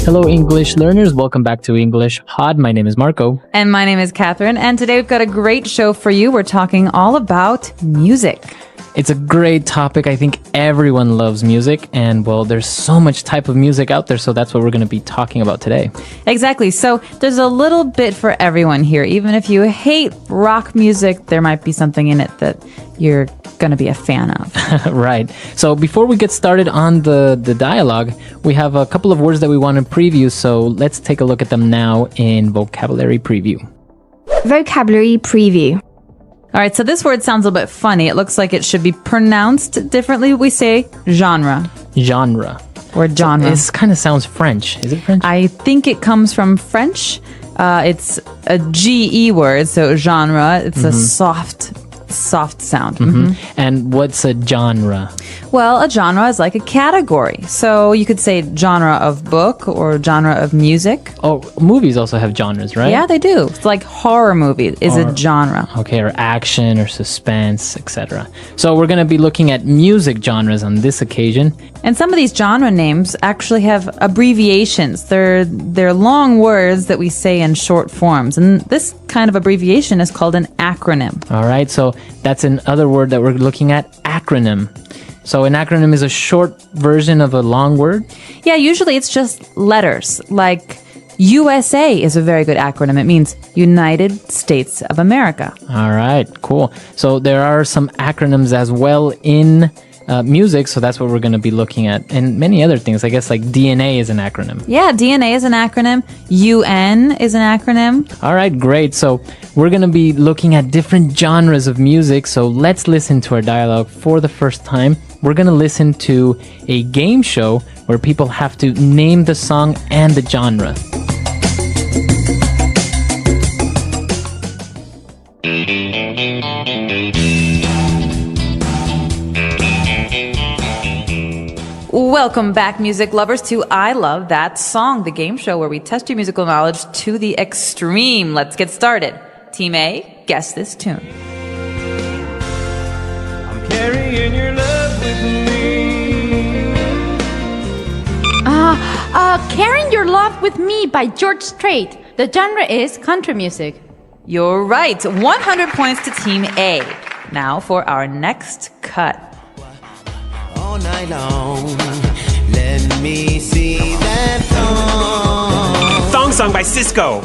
Hello, English learners. Welcome back to English Pod. My name is Marco. And my name is Catherine. And today we've got a great show for you. We're talking all about music. It's a great topic. I think everyone loves music. And, well, there's so much type of music out there. So that's what we're going to be talking about today. Exactly. So there's a little bit for everyone here. Even if you hate rock music, there might be something in it that you're going to be a fan of. Right. So before we get started on the dialogue, we have a couple of words that we want to preview. So let's take a look at them now in vocabulary preview. Vocabulary preview. All right, so this word sounds a little bit funny. It looks like it should be pronounced differently. We say genre. Genre. Or genre. This kind of sounds French. Is it French? I think it comes from French. It's a GE word, so genre. It's a soft sound. And what's a genre? Well, a genre is like a category. So you could say genre of book or genre of music. Oh, movies also have genres, right? Yeah, they do. It's like horror movie is a genre. Okay, or action or suspense, etc. So we're going to be looking at music genres on this occasion. And some of these genre names actually have abbreviations. They're long words that we say in short forms. And this kind of abbreviation is called an acronym. All right, so that's another word that we're looking at, acronym. So an acronym is a short version of a long word? Yeah, usually it's just letters. Like USA is a very good acronym. It means United States of America. All right, cool. So there are some acronyms as well in music, so that's what we're going to be looking at. And many other things, I guess, like DNA is an acronym. Yeah, DNA is an acronym. UN is an acronym. All right, great. So we're going to be looking at different genres of music. So let's listen to our dialogue for the first time. We're going to listen to a game show where people have to name the song and the genre. Welcome back, music lovers, to I Love That Song, the game show where we test your musical knowledge to the extreme. Let's get started. Team A, guess this tune. I'm carrying your love with me. Carrying Your Love With Me by George Strait. The genre is country music. You're right. 100 points to Team A. Now for our next cut. All night long, let me see that thong. Thong song by Cisco.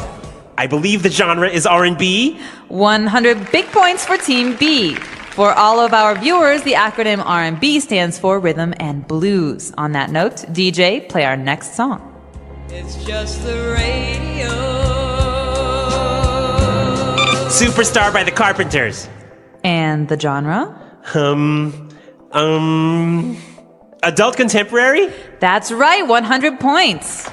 I believe the genre is R&B. 100 big points for Team B. For all of our viewers, the acronym R&B stands for Rhythm and Blues. On that note, DJ, play our next song. It's just the radio. Superstar by the Carpenters. And the genre? Adult contemporary? That's right, 100 points.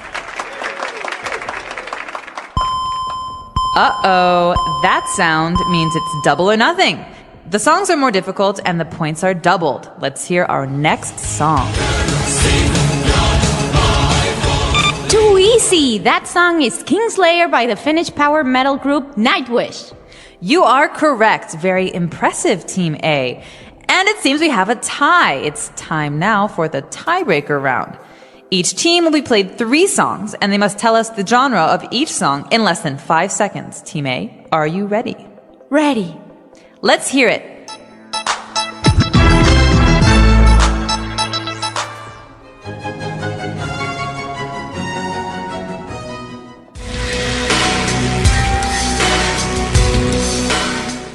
Uh-oh, that sound means it's double or nothing. The songs are more difficult and the points are doubled. Let's hear our next song. Too easy. That song is Kingslayer by the Finnish power metal group Nightwish. You are correct. Very impressive, Team A. And it seems we have a tie. It's time now for the tiebreaker round. Each team will be played 3 songs, and they must tell us the genre of each song in less than 5 seconds. Team A, are you ready? Ready. Let's hear it.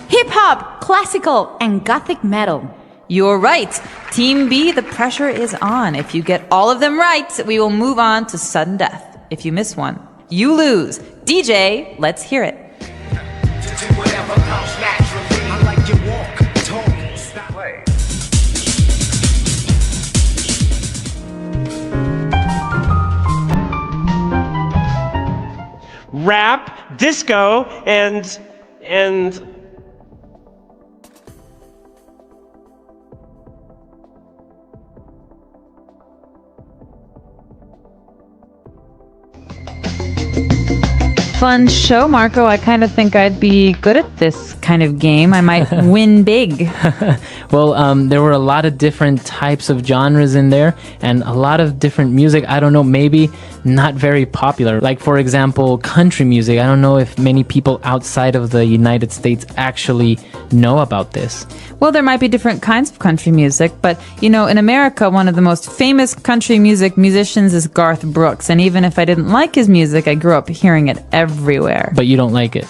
Hip-hop, classical, and gothic metal. You're right. Team B, the pressure is on. If you get all of them right, we will move on to sudden death. If you miss one, you lose. DJ, let's hear it. Rap, disco, and fun show, Marco. I kind of think I'd be good at this kind of game. I might win big. Well, there were a lot of different types of genres in there and a lot of different music. I don't know, maybe not very popular. Like, for example, country music. I don't know if many people outside of the United States actually know about this. Well, there might be different kinds of country music, but, you know, in America, one of the most famous country music musicians is Garth Brooks. And even if I didn't like his music, I grew up hearing it everywhere. But you don't like it?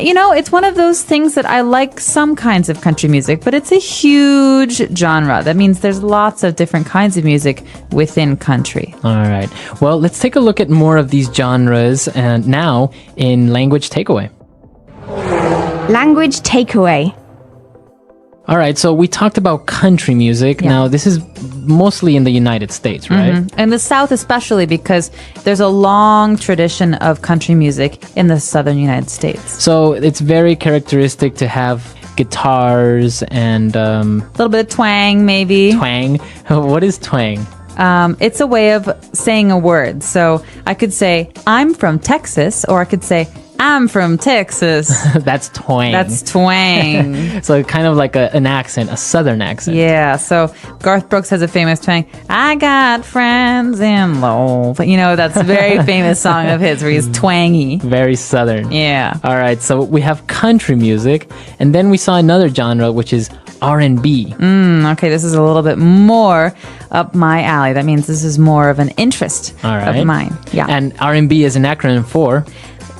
You know, it's one of those things that I like some kinds of country music, but it's a huge genre. That means there's lots of different kinds of music within country. All right. Well, let's take a look at more of these genres and now in language takeaway. Language takeaway. All right, so we talked about country music. Yeah. Now, this is mostly in the United States, right? In the South especially, because there's a long tradition of country music in the southern United States. So it's very characteristic to have guitars and A little bit of twang, maybe. twang. What is twang? It's a way of saying a word. So I could say, I'm from Texas, or I could say, I'm from Texas. That's twang. That's twang. So kind of like an accent, a southern accent. Yeah, so Garth Brooks has a famous twang. I got friends in love. You know, that's a very famous song of his where he's twangy. Very southern. Yeah. All right, so we have country music, and then we saw another genre, which is R&B. Okay, this is a little bit more up my alley. That means this is more of an interest All right. of mine. Yeah. And R&B is an acronym for...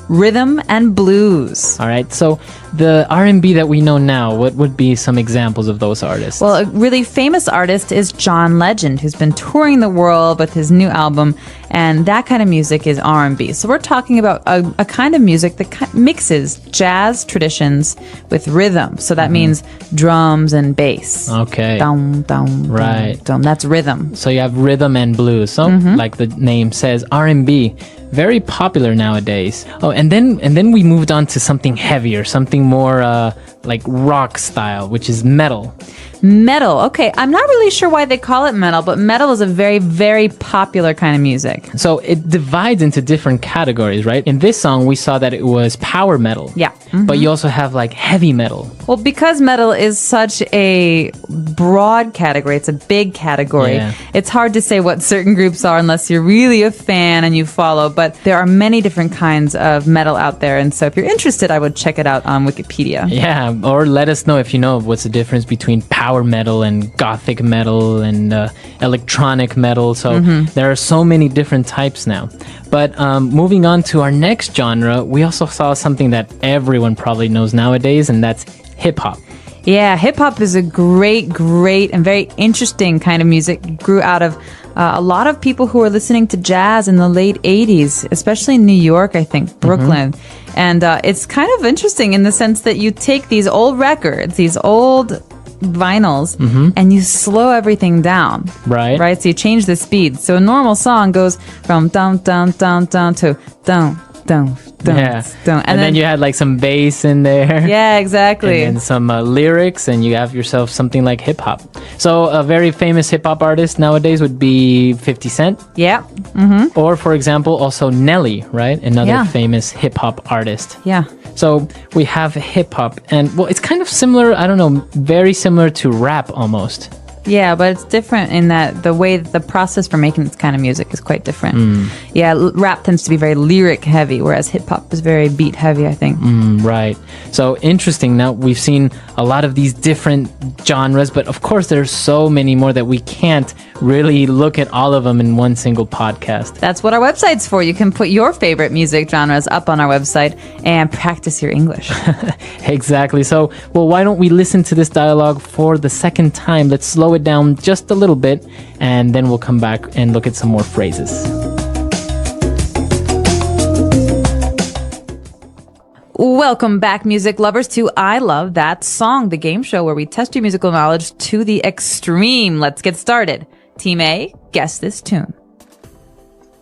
Rhythm and blues. All right, so the R&B that we know now, what would be some examples of those artists? Well, a really famous artist is John Legend, who's been touring the world with his new album, and that kind of music is R&B. So we're talking about a kind of music that mixes jazz traditions with rhythm. So that means drums and bass. Okay. Dum, dum, Right. dum, dum. That's rhythm. So you have rhythm and blues. So, like the name says, R&B, very popular nowadays. Oh, and then we moved on to something heavier, something more like rock style, which is metal. Metal. Okay, I'm not really sure why they call it metal, but metal is a very, very popular kind of music. So it divides into different categories, right? In this song, we saw that it was power metal. Yeah. But you also have like heavy metal. Well, because metal is such a broad category, it's a big category, Yeah. it's hard to say what certain groups are unless you're really a fan and you follow, but there are many different kinds of metal out there, and so if you're interested, I would check it out on Wikipedia. Yeah, or let us know if you know what's the difference between power metal and gothic metal and electronic metal. So there are so many different types now. But moving on to our next genre, we also saw something that everyone probably knows nowadays, and that's hip-hop. Yeah, hip-hop is a great, great, and very interesting kind of music. It grew out of a lot of people who were listening to jazz in the late 80s, especially in New York, I think, Brooklyn. And it's kind of interesting in the sense that you take these old records, these old vinyls, and you slow everything down. Right. Right? So you change the speed. So a normal song goes from down, down, down, down to down, down, down, Yeah. down. And then you had like some bass in there. Yeah, exactly. And then some lyrics, and you have yourself something like hip hop. So a very famous hip hop artist nowadays would be 50 Cent. Yeah. Or, for example, also Nelly, right? Another Yeah. famous hip hop artist. Yeah. So we have hip hop, and well, it's kind of similar, I don't know, very similar to rap almost. Yeah, but it's different in that the way the process for making this kind of music is quite different. Yeah, rap tends to be very lyric heavy, whereas hip hop is very beat heavy, I think. Right. So interesting. Now we've seen a lot of these different genres, but of course there's so many more that we can't really look at all of them in one single podcast. That's what our website's for. You can put your favorite music genres up on our website and practice your English. Exactly. So, well, why don't we listen to this dialogue for the second time? Let's slow it down just a little bit, and then we'll come back and look at some more phrases. Welcome back, music lovers, to I Love That Song, the game show where we test your musical knowledge to the extreme. Let's get started. Team A, guess this tune.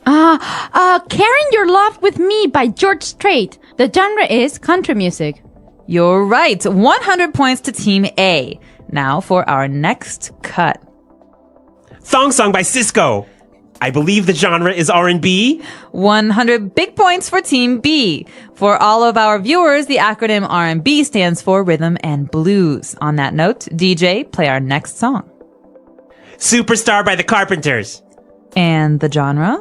Carrying Your Love with Me by George Strait. The genre is country music. You're right. 100 points to Team A. Now for our next cut. Thong Song by Cisco. I believe the genre is R&B. 100 big points for Team B. For all of our viewers, the acronym R&B stands for Rhythm and Blues. On that note, DJ, play our next song. Superstar by the Carpenters. And the genre?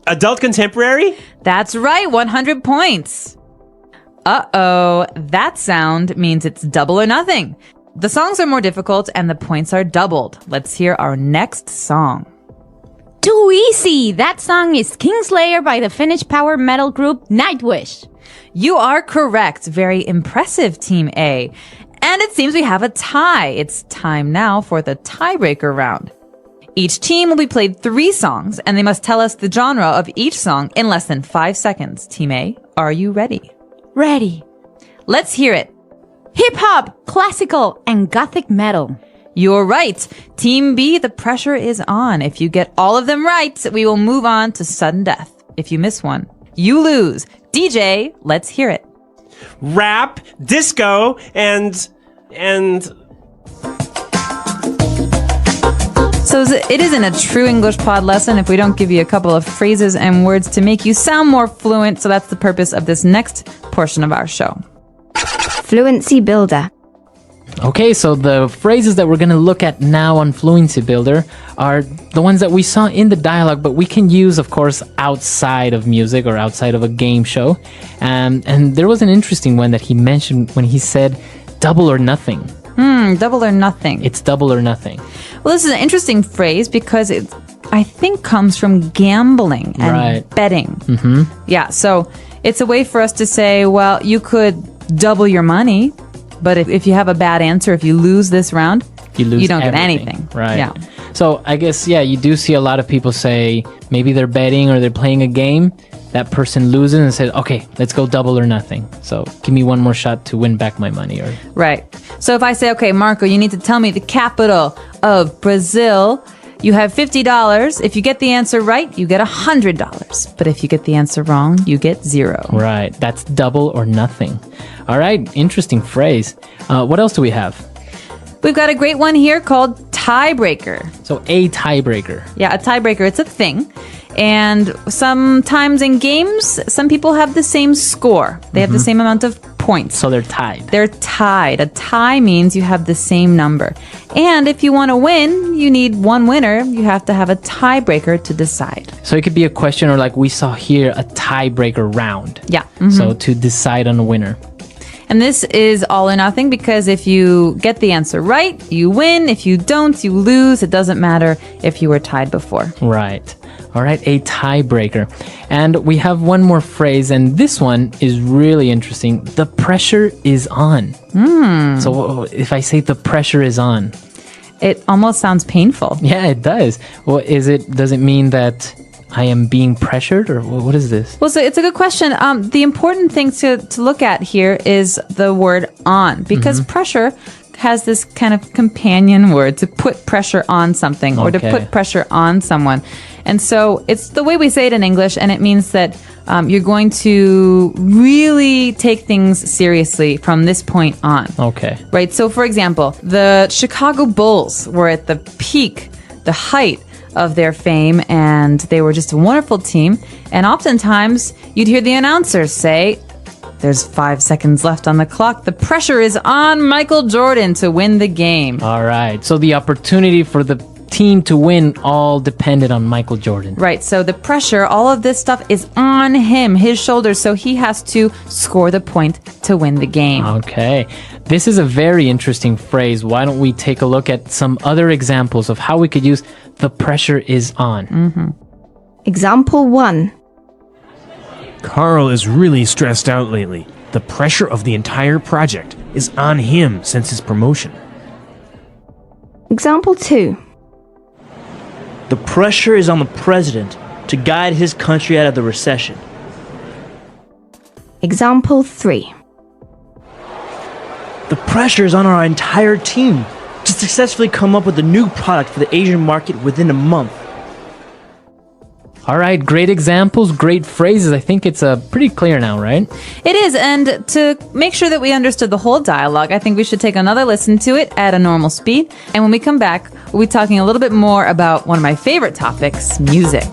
Adult contemporary? That's right, 100 points. Uh-oh, that sound means it's double or nothing. The songs are more difficult and the points are doubled. Let's hear our next song. Too easy! That song is Kingslayer by the Finnish power metal group Nightwish. You are correct. Very impressive, Team A. And it seems we have a tie. It's time now for the tiebreaker round. Each team will be played 3 songs, and they must tell us the genre of each song in less than 5 seconds. Team A, are you ready? Ready. Let's hear it. Hip-hop, classical, and gothic metal. You're right. Team B, the pressure is on. If you get all of them right, we will move on to sudden death. If you miss one, you lose. DJ, let's hear it. Rap, disco, and... So it isn't a true English pod lesson if we don't give you a couple of phrases and words to make you sound more fluent. So that's the purpose of this next portion of our show. Fluency Builder. Okay, so the phrases that we're going to look at now on Fluency Builder are the ones that we saw in the dialogue, but we can use, of course, outside of music or outside of a game show. And there was an interesting one that he mentioned when he said double or nothing. Double or nothing. It's double or nothing. Well, this is an interesting phrase because it, I think, comes from gambling and betting. Mm-hmm. Yeah, so it's a way for us to say, well, you could double your money, but if you have a bad answer, if you lose this round, you don't get anything. Right. Yeah. So I guess, yeah, you do see a lot of people say maybe they're betting or they're playing a game. That person loses and says, okay, let's go double or nothing. So give me one more shot to win back my money. Right. So if I say, okay, Marco, you need to tell me the capital of Brazil. You have $50. If you get the answer right, you get $100. But if you get the answer wrong, you get 0. Right. That's double or nothing. All right. Interesting phrase. What else do we have? We've got a great one here called tiebreaker. So a tiebreaker. Yeah, a tiebreaker. It's a thing. And sometimes in games, some people have the same score. They have the same amount of points. So they're tied. They're tied. A tie means you have the same number. And if you want to win, you need one winner. You have to have a tiebreaker to decide. So it could be a question, or like we saw here, a tiebreaker round. Yeah. So to decide on a winner. And this is all or nothing because if you get the answer right, you win. If you don't, you lose. It doesn't matter if you were tied before. Right. All right, a tiebreaker. And we have one more phrase, and this one is really interesting. The pressure is on. So if I say the pressure is on, it almost sounds painful. Yeah, it does. Well, does it mean that I am being pressured, or what is this? Well, so it's a good question. The important thing to look at here is the word on, because pressure has this kind of companion word to put pressure on something or to put pressure on someone. And so it's the way we say it in English, and it means that you're going to really take things seriously from this point on. Okay. Right? So, for example, the Chicago Bulls were at the peak, the height of their fame, and they were just a wonderful team. And oftentimes, you'd hear the announcers say, there's 5 seconds left on the clock. The pressure is on Michael Jordan to win the game. All right. So the opportunity for the team to win all depended on Michael Jordan. Right. So the pressure, all of this stuff is on him, his shoulders. So he has to score the point to win the game. Okay. This is a very interesting phrase. Why don't we take a look at some other examples of how we could use the pressure is on? Example 1. Carl is really stressed out lately. The pressure of the entire project is on him since his promotion. Example 2. The pressure is on the president to guide his country out of the recession. Example 3. The pressure is on our entire team to successfully come up with a new product for the Asian market within a month. All right, great examples, great phrases. I think it's pretty clear now, right? It is, and to make sure that we understood the whole dialogue, I think we should take another listen to it at a normal speed. And when we come back, we'll be talking a little bit more about one of my favorite topics, music.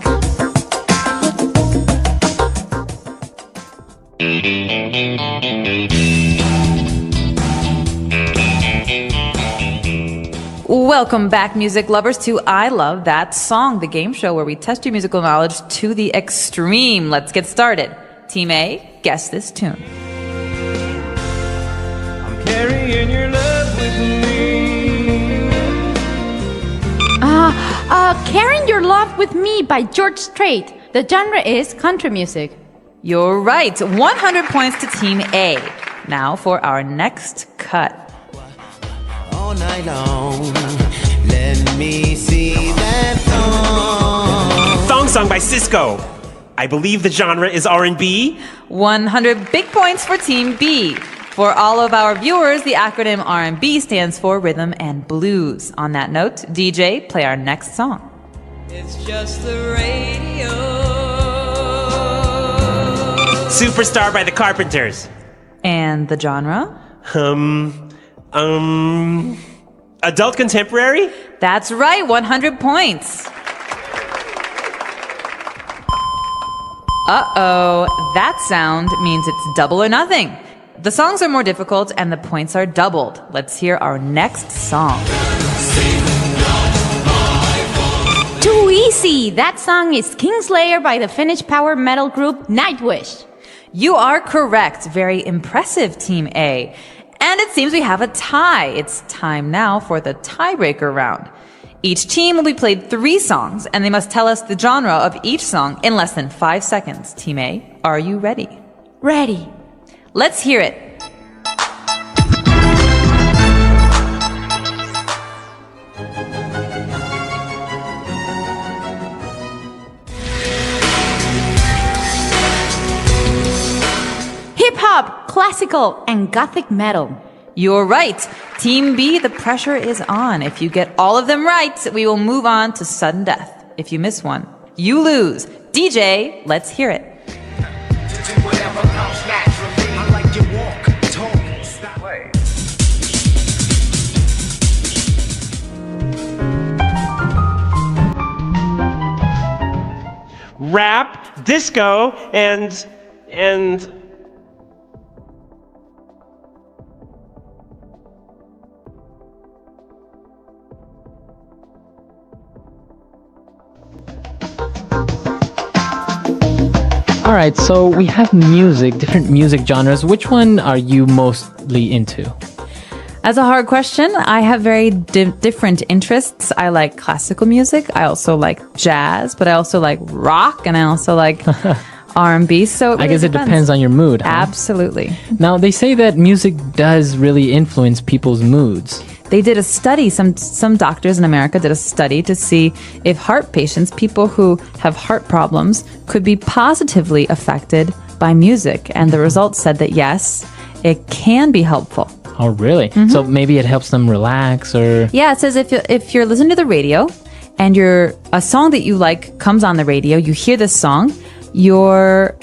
Welcome back, music lovers, to I Love That Song, the game show where we test your musical knowledge to the extreme. Let's get started. Team A, guess this tune. I'm carrying your love with me. Carrying Your Love With Me by George Strait. The genre is country music. You're right. 100 points to Team A. Now for our next cut. All night long, let me see that Thong Song by Cisco. I believe the genre is R&B. 100 big points for Team B. For all of our viewers, the acronym R&B stands for Rhythm and Blues. On that note, DJ, play our next song. It's just the radio. Superstar by the Carpenters. And the genre? Adult contemporary? That's right, 100 points. Uh-oh, that sound means it's double or nothing. The songs are more difficult and the points are doubled. Let's hear our next song. Too easy. That song is Kingslayer by the Finnish power metal group Nightwish. You are correct. Very impressive, Team A. And it seems we have a tie. It's time now for the tiebreaker round. Each team will be played 3 songs, and they must tell us the genre of each song in less than 5 seconds. Team A, are you ready? Ready. Let's hear it. Hip-hop, classical, and gothic metal. You're right. Team B, the pressure is on. If you get all of them right, we will move on to sudden death. If you miss one, you lose. DJ, let's hear it. Rap, disco, and All right, so we have music, different music genres. Which one are you mostly into? That's a hard question. I have very different interests. I like classical music. I also like jazz, but I also like rock, and I also like R&B. So it really I guess it depends on your mood. Huh? Absolutely. Now, they say that music does really influence people's moods. They did a study, some doctors in America did a study to see if heart patients, people who have heart problems, could be positively affected by music. And the results said that yes, it can be helpful. Oh, really? Mm-hmm. So maybe it helps them relax or... Yeah, it says if you're listening to the radio and a song that you like comes on the radio, you hear this song, your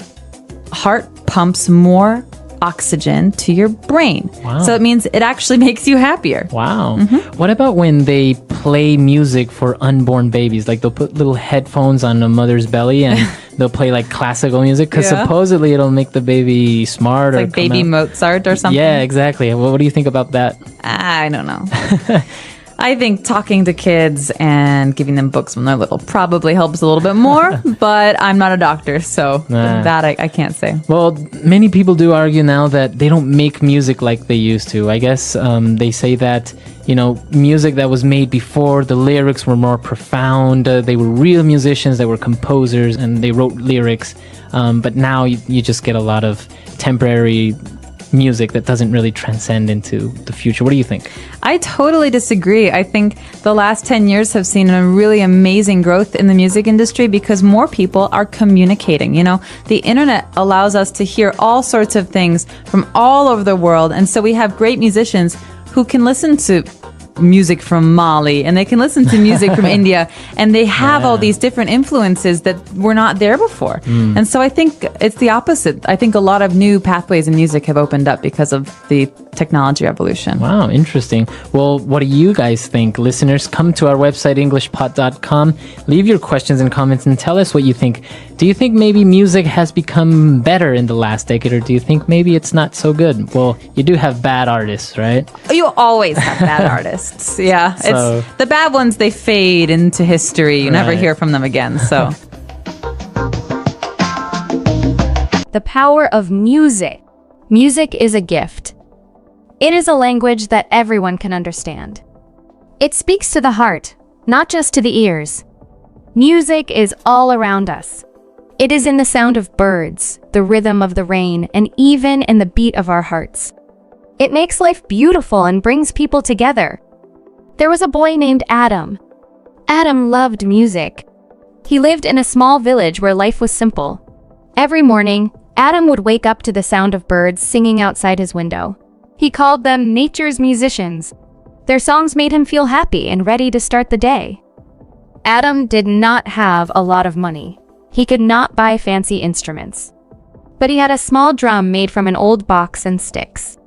heart pumps more oxygen to your brain. Wow. So it means it actually makes you happier. Wow. Mm-hmm. What about when they play music for unborn babies? Like they'll put little headphones on a mother's belly and they'll play like classical music because supposedly it'll make the baby smart. It's like baby Mozart or something. Yeah, exactly. What do you think about that? I don't know. I think talking to kids and giving them books when they're little probably helps a little bit more, but I'm not a doctor, so that I can't say. Well, many people do argue now that they don't make music like they used to. I guess they say that, music that was made before, the lyrics were more profound. They were real musicians, they were composers, and they wrote lyrics. But now you just get a lot of temporary music that doesn't really transcend into the future. What do you think? I totally disagree. I think the last 10 years have seen a really amazing growth in the music industry because more people are communicating. The internet allows us to hear all sorts of things from all over the world. And so we have great musicians who can listen to music from Mali, and they can listen to music from India, and they have all these different influences that were not there before. And so I think it's the opposite. I think a lot of new pathways in music have opened up because of the technology revolution. Wow, interesting. Well, what do you guys think? Listeners, come to our website, englishpod.com. Leave your questions and comments and tell us what you think. Do you think maybe music has become better in the last decade, or do you think maybe it's not so good? Well, you do have bad artists, right? You always have bad artists. Yeah. So- It's the bad ones, they fade into history. You never Right. hear from them again. So The power of music. Music is a gift. It is a language that everyone can understand. It speaks to the heart, not just to the ears. Music is all around us. It is in the sound of birds, the rhythm of the rain, and even in the beat of our hearts. It makes life beautiful and brings people together. There was a boy named Adam. Adam loved music. He lived in a small village where life was simple. Every morning, Adam would wake up to the sound of birds singing outside his window. He called them nature's musicians. Their songs made him feel happy and ready to start the day. Adam did not have a lot of money. He could not buy fancy instruments. But he had a small drum made from an old box and sticks.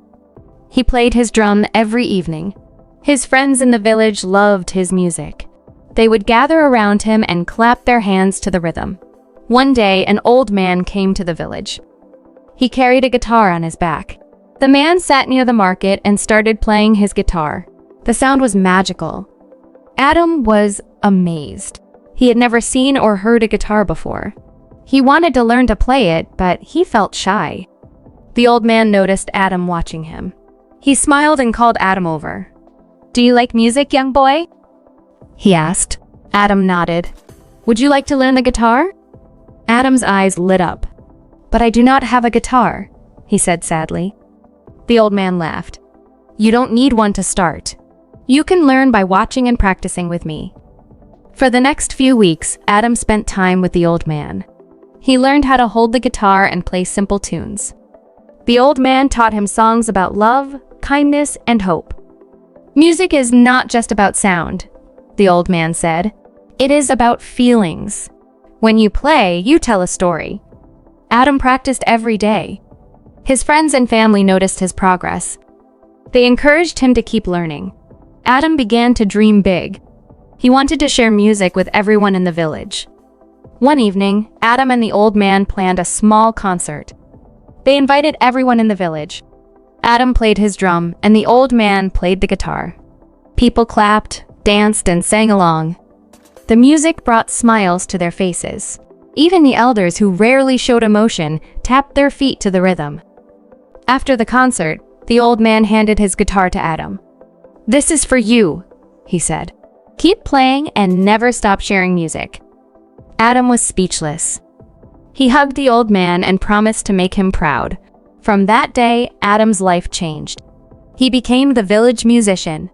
He played his drum every evening. His friends in the village loved his music. They would gather around him and clap their hands to the rhythm. One day, an old man came to the village. He carried a guitar on his back. The man sat near the market and started playing his guitar. The sound was magical. Adam was amazed. He had never seen or heard a guitar before. He wanted to learn to play it, but he felt shy. The old man noticed Adam watching him. He smiled and called Adam over. "Do you like music, young boy?" he asked. Adam nodded. "Would you like to learn the guitar?" Adam's eyes lit up. "But I do not have a guitar," he said sadly. The old man laughed. "You don't need one to start. You can learn by watching and practicing with me." For the next few weeks, Adam spent time with the old man. He learned how to hold the guitar and play simple tunes. The old man taught him songs about love, kindness, and hope. "Music is not just about sound," the old man said. "It is about feelings. When you play, you tell a story." Adam practiced every day. His friends and family noticed his progress. They encouraged him to keep learning. Adam began to dream big. He wanted to share music with everyone in the village. One evening, Adam and the old man planned a small concert. They invited everyone in the village. Adam played his drum, and the old man played the guitar. People clapped, danced, and sang along. The music brought smiles to their faces. Even the elders, who rarely showed emotion, tapped their feet to the rhythm. After the concert, the old man handed his guitar to Adam. "This is for you," he said. "Keep playing and never stop sharing music." Adam was speechless. He hugged the old man and promised to make him proud. From that day, Adam's life changed. He became the village musician.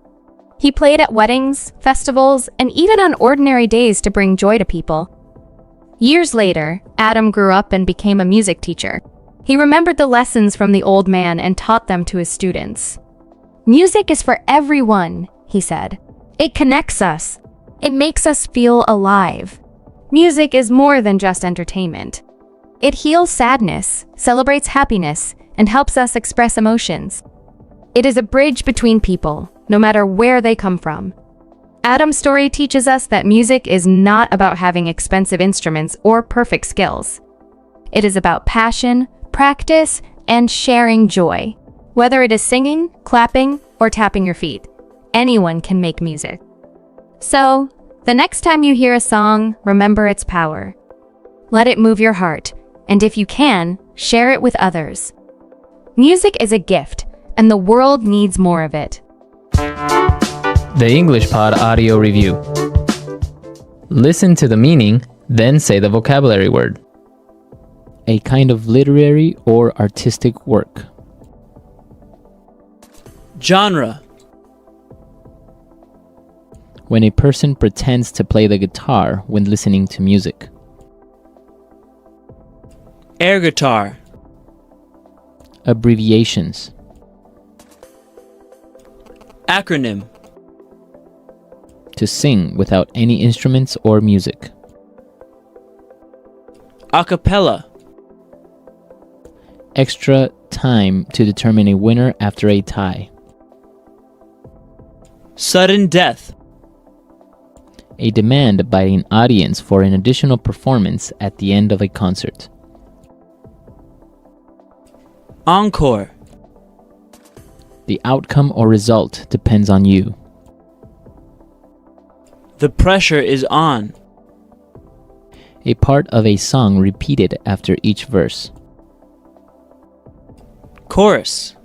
He played at weddings, festivals, and even on ordinary days to bring joy to people. Years later, Adam grew up and became a music teacher. He remembered the lessons from the old man and taught them to his students. "Music is for everyone," he said. "It connects us. It makes us feel alive. Music is more than just entertainment. It heals sadness, celebrates happiness, and helps us express emotions. It is a bridge between people, no matter where they come from." Adam's story teaches us that music is not about having expensive instruments or perfect skills. It is about passion, practice, and sharing joy. Whether it is singing, clapping, or tapping your feet, anyone can make music. So, the next time you hear a song, remember its power. Let it move your heart, and if you can, share it with others. Music is a gift, and the world needs more of it. The English Pod Audio Review. Listen to the meaning, then say the vocabulary word. A kind of literary or artistic work. Genre. When a person pretends to play the guitar when listening to music. Air guitar. Abbreviations. Acronym. To sing without any instruments or music. A cappella. Extra time to determine a winner after a tie. Sudden death. A demand by an audience for an additional performance at the end of a concert. Encore. The outcome or result depends on you. The pressure is on. A part of a song repeated after each verse. Chorus.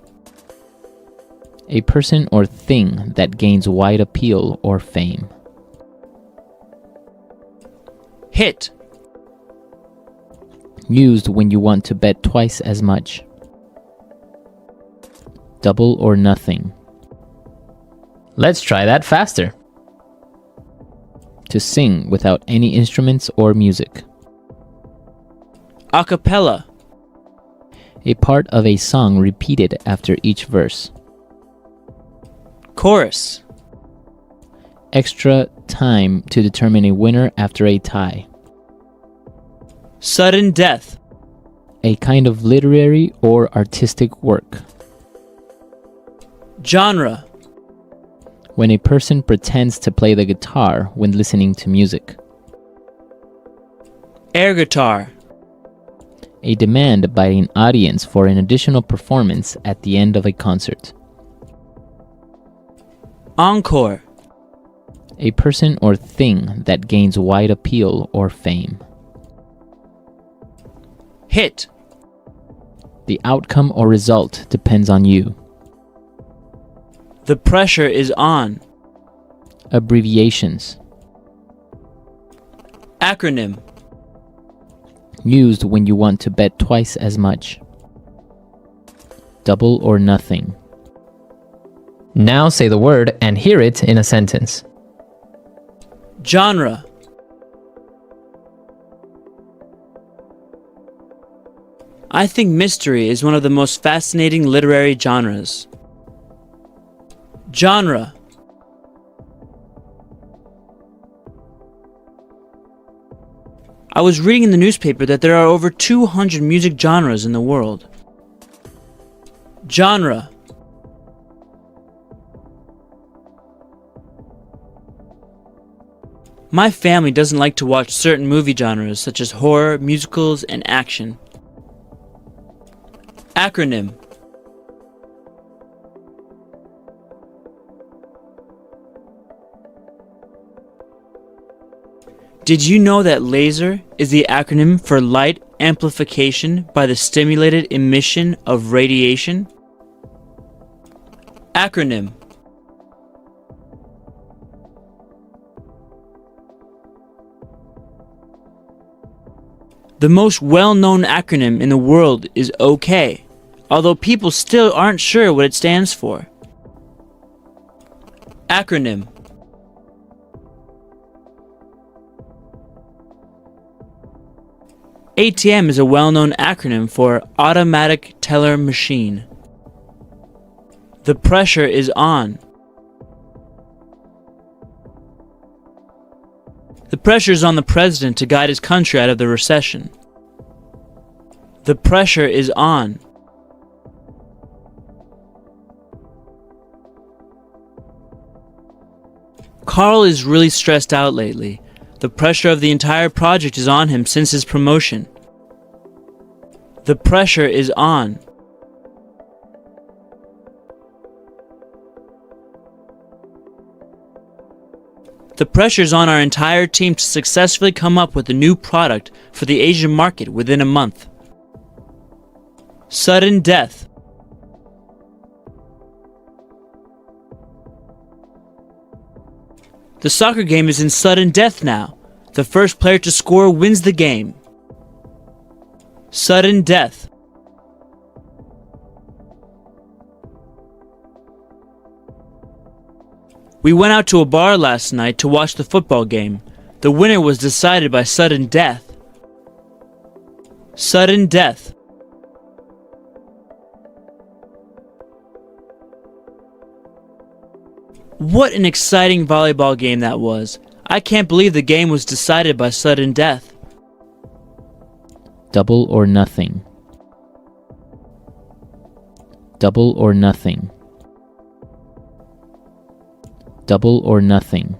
A person or thing that gains wide appeal or fame. Hit. Used when you want to bet twice as much. Double or nothing. Let's try that faster. To sing without any instruments or music. A cappella. A part of a song repeated after each verse. Chorus. Extra time to determine a winner after a tie. Sudden death. A kind of literary or artistic work. Genre. When a person pretends to play the guitar when listening to music. Air guitar. A demand by an audience for an additional performance at the end of a concert. Encore. A person or thing that gains wide appeal or fame. Hit. The outcome or result depends on you. The pressure is on. Abbreviations. Acronym. Used when you want to bet twice as much. Double or nothing. Now say the word and hear it in a sentence. Genre. I think mystery is one of the most fascinating literary genres. Genre. I was reading in the newspaper that there are over 200 music genres in the world. Genre. My family doesn't like to watch certain movie genres such as horror, musicals, and action. Acronym. Did you know that LASER is the acronym for light amplification by the stimulated emission of radiation? Acronym. The most well-known acronym in the world is OK, although people still aren't sure what it stands for. Acronym. ATM is a well-known acronym for Automatic Teller Machine. The pressure is on. The pressure is on the president to guide his country out of the recession. The pressure is on. Carl is really stressed out lately. The pressure of the entire project is on him since his promotion. The pressure is on. The pressure is on our entire team to successfully come up with a new product for the Asian market within a month. Sudden death. The soccer game is in sudden death now. The first player to score wins the game. Sudden death. We went out to a bar last night to watch the football game. The winner was decided by sudden death. Sudden death. What an exciting volleyball game that was. I can't believe the game was decided by sudden death. Double or nothing. Double or nothing. Double or nothing.